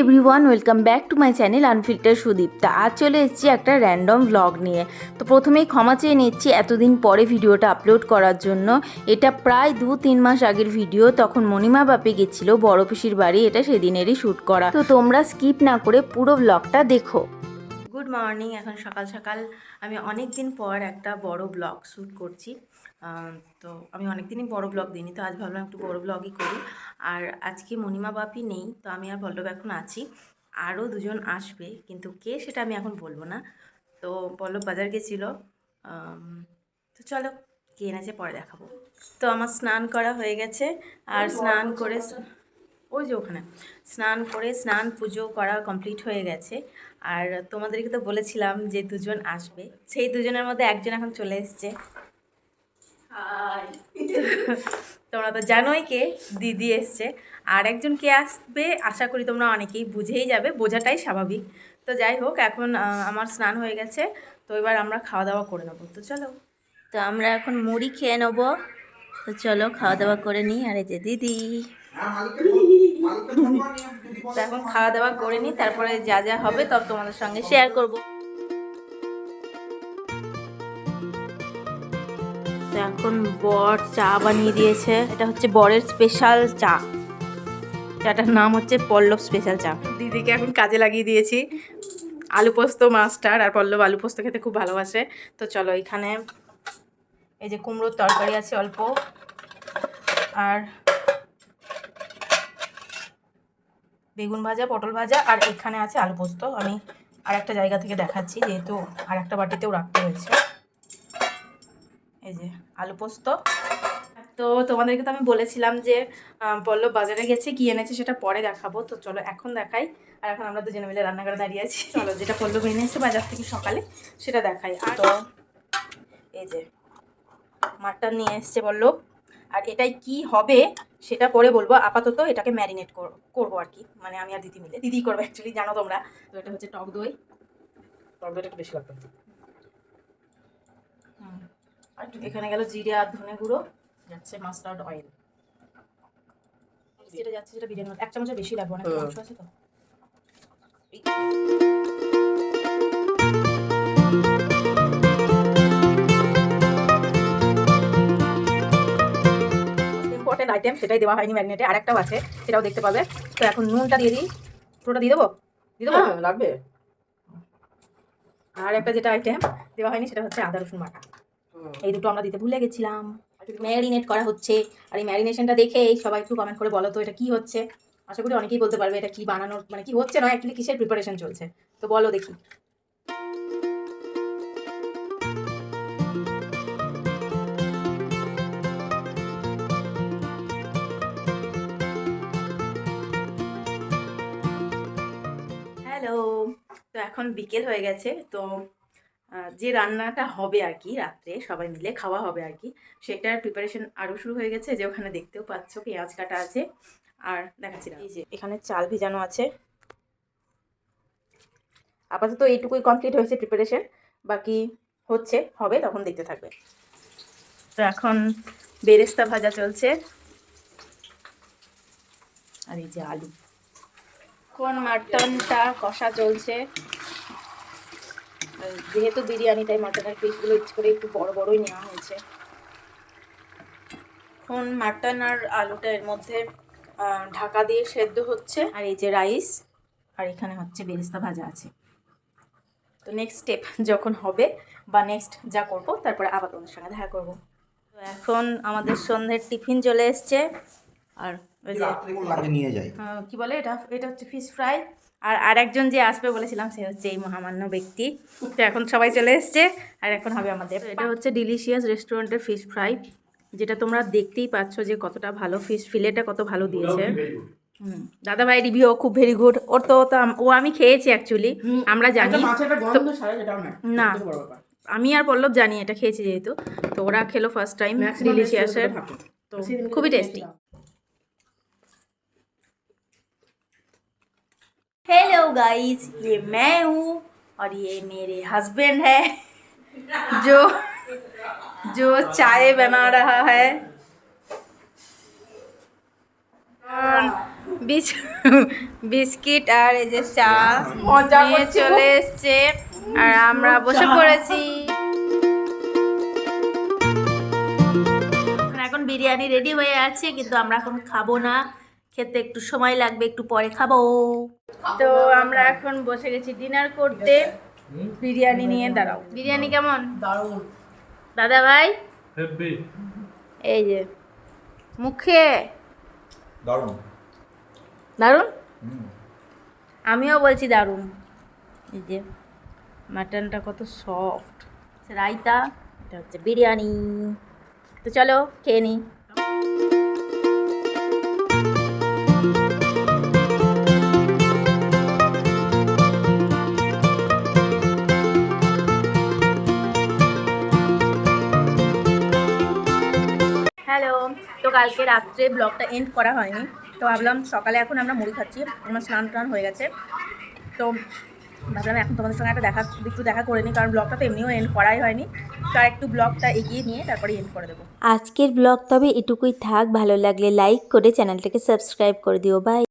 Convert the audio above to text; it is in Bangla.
Everyone, welcome back to my channel unfilter Sudip. তা আজ চলে এসেছি একটা র্যান্ডম ব্লগ নিয়ে। তো প্রথমেই ক্ষমা চেয়ে নিচ্ছি এতদিন পরে ভিডিওটা আপলোড করার জন্য। এটা প্রায় 2-3 মাস আগের ভিডিও। তখন মণিমা বাপি গেছিলো বড় পিসির বাড়ি, এটা সেদিনেরই শ্যুট করা। তো তোমরা স্কিপ না করে পুরো ব্লগটা দেখো। গুড মর্নিং, এখন সকাল সকাল আমি অনেক দিন পর একটা বড় ব্লগ শ্যুট করছি। তো আমি অনেক দিনই বড় ব্লগ দিইনি, তো আজ ভাবলাম একটু বড় ব্লগই করি। আর আজকে মণিমা বাপি নেই, তো আমি আর পল্লব এখন আছি। আরও দুজন আসবে, কিন্তু কে সেটা আমি এখন বলবো না। তো পল্লব বাজার গেছিলো। তো চলো, কে এনেছে পরে দেখাবো। তো আমার স্নান করা হয়ে গেছে, আর স্নান করে ওই যে ওখানে স্নান করে স্নান পুজো করা কমপ্লিট হয়ে গেছে। আর তোমাদেরকে তো বলেছিলাম যে দুজন আসবে, সেই দুজনের মধ্যে একজন এখন চলে এসছে। তোমরা তো জানোই কে, দিদি এসছে। আর একজন কে আসবে আশা করি তোমরা অনেকেই বুঝেই যাবে, বোঝাটাই স্বাভাবিক। তো যাই হোক, এখন আমার স্নান হয়ে গেছে, তো এবার আমরা খাওয়া দাওয়া করে নেবো। তো চলো, তো আমরা এখন মুড়ি খেয়ে নেবো। তো চলো খাওয়া দাওয়া করে নিই। আর এই যে দিদি, তো এখন খাওয়া দাওয়া করে নিই, তারপরে যা যা হবে তব তোমাদের সঙ্গে শেয়ার করব। তো এখন বর চা বানিয়ে দিয়েছে, এটা হচ্ছে বরের স্পেশাল চা। চাটার নাম হচ্ছে পল্লব স্পেশাল চা। দিদিকে এখন কাজে লাগিয়ে দিয়েছি আলু পোস্ত মাস্টার, আর পল্লব আলু পোস্ত খেতে খুব ভালোবাসে। তো চলো, এখানে এই যে কুমড়োর তরকারি আছে অল্প, আর বেগুন ভাজা, পটল ভাজা, আর এখানে আছে আলু পোস্ত। আমি আর একটা জায়গা থেকে দেখাচ্ছি, যেহেতু আর একটা বাটিতেও রাখতে হয়েছে। এই যে আলু পোস্ত। তো তোমাদেরকে তো আমি বলেছিলাম যে পল্লব বাজারে গেছে, কি এনেছে সেটা পরে দেখাবো। তো চলো এখন দেখাই। আর এখন আমরা দুজনে মিলে রান্নাঘরে দাঁড়িয়ে আছি। চলো, যেটা পল্লব এনেছে বাজার থেকে সকালে সেটা দেখাই। আর তো এই যে মাটন নিয়ে এসছে পল্লব, আর এটাই কি হবে সেটা পরে বলবো। আপাতত এটাকে ম্যারিনেট করবো আর কি, মানে আমি আর দিদি মিলে। দিদি করবো অ্যাকচুয়ালি, জানো তোমরা। তো এটা হচ্ছে টক দই। টক দইটা একটু বেশি লাগবে। আর এখানে গেল জিরে আর ধনে গুঁড়ো, যাচ্ছে মাস্টার্ড অয়েল। যেটা যাচ্ছে সেটা বিরিয়ানি, 1 চামচের বেশি লাগবে, অনেক মাংস আছে তো। ইম্পর্টেন্ট আইটেম, সেটাই দেওয়া হয়নি ম্যারিনেটে, আরেকটাও আছে, সেটাও দেখতে পাবে। তো এখন নুনটা দিয়ে দিই। পুরোটা দিয়ে দেবো? দিয়ে দেবো, লাগবে। আর একটা যেটা আইটেম দেওয়া হয়নি সেটা হচ্ছে আদা রসুন বাটা। এই দুটো আমরা দিতে ভুলে গেছিলাম। ম্যারিনেট করা হচ্ছে, আর এই ম্যারিনেশনটা দেখে সবাই একটু কমেন্ট করে বলো তো এটা কি হচ্ছে। আশা করি অনেকেই বলতে পারবে এটা কি বানানোর, মানে কি হচ্ছে, নয় অ্যাকচুয়ালি কিসের প্রিপারেশন চলছে। তো বলো দেখি। হ্যালো, তো এখন বিকেল হয়ে গেছে। তো যে রান্নাটা হবে আর কি, রাত্রে সবাই মিলে খাওয়া হবে আর কি, সেটার প্রিপারেশন আরও শুরু হয়ে গেছে। যে ওখানে দেখতেও পাচ্ছ পেঁয়াজ কাটা আছে, আর দেখাচ্ছি না, এই যে এখানে চাল ভিজানো আছে। আপাতত এইটুকুই কমপ্লিট হয়েছে প্রিপারেশন, বাকি হবে তখন দেখতে থাকবে। তো এখন বেরেস্তা ভাজা চলছে, আর এই যে আলু। এখন মাটনটা কষা চলছে। যেহেতু বিরিয়ানি, তাই মাটনের পিসগুলো ইচ্ছে করে একটু বড় বড়ই নেওয়া হয়েছে। এখন মাটন আর আলুটা এর মধ্যে ঢাকা দিয়ে সেদ্ধ হচ্ছে, আর এই যে রাইস, আর এখানে হচ্ছে বেরেস্তা ভাজা আছে। তো নেক্সট স্টেপ যখন হবে বা নেক্সট যা করব, তারপরে আবার তোমাদের সঙ্গে দেখা করব। তো এখন আমাদের সন্ধ্যের টিফিন চলে এসছে, আর ওই যে নিয়ে যাই, কি বলে এটা, এটা হচ্ছে ফিশ ফ্রাই। আর আরেকজন যে আসবে বলেছিলাম সে হচ্ছে এই মহামান্য ব্যক্তি। তো এখন সবাই চলে এসছে, আর এখন হবে আমাদের। এটা হচ্ছে ডিলিশিয়াস রেস্টুরেন্টের ফিশ ফ্রাই, যেটা তোমরা দেখতেই পাচ্ছ যে কতটা ভালো, ফিশ ফিলেটা কত ভালো দিয়েছে। দাদা ভাই রিভিউ খুব ভেরি গুড। ওর তো ও আমি খেয়েছি অ্যাকচুয়ালি, আমরা জানি না, আমি আর পল্লব জানি এটা খেয়েছি যেহেতু। তো ওরা খেলো ফার্স্ট টাইম ডিলিশিয়াসের, তো খুবই টেস্টি। हेलो गाइस, ये मैं हूँ, और ये मेरे हस्बैंड है जो जो चाय बना रहा है। बीच বিস্কিট আর এই যে চা মজা নিয়ে করছি চলে এসছে আর আমরা বসে পড়েছি। এখন বিরিয়ানি রেডি হয়ে আছে কিন্তু আমরা এখন খাবো না, খেতে একটু সময় লাগবে, একটু পরে খাবো। তো আমরা এখন বসে গেছি ডিনার করতে। বিরিয়ানি নিয়ে দাঁড়াও। বিরিয়ানি কেমন দারুণ। দাদা ভাই? এই যে মুখে দারুণ। দারুণ, আমিও বলছি দারুণ। এই যে মাটনটা কত সফট, রায়তা, এটা হচ্ছে বিরিয়ানি। তো চলো খেয়ে নিই। হ্যালো, তো কালকে রাত্রে ব্লগটা এন্ড করা হয়নি, তো ভাবলাম সকালে এখন আমরা মুড়ি খাচ্ছি, আমার স্নান টান হয়ে গেছে, তো ভাবলাম এখন তোমাদের সঙ্গে একটু দেখা করে নিই, কারণ ব্লগটা তো এমনিও এন্ড করাই হয়নি, তো একটু ব্লগটা এগিয়ে নিয়ে তারপরে এন্ড করে দেবো। আজকের ব্লগ তবে এটুকুই থাক। ভালো লাগলে লাইক করে চ্যানেলটাকে সাবস্ক্রাইব করে দিও। বাই।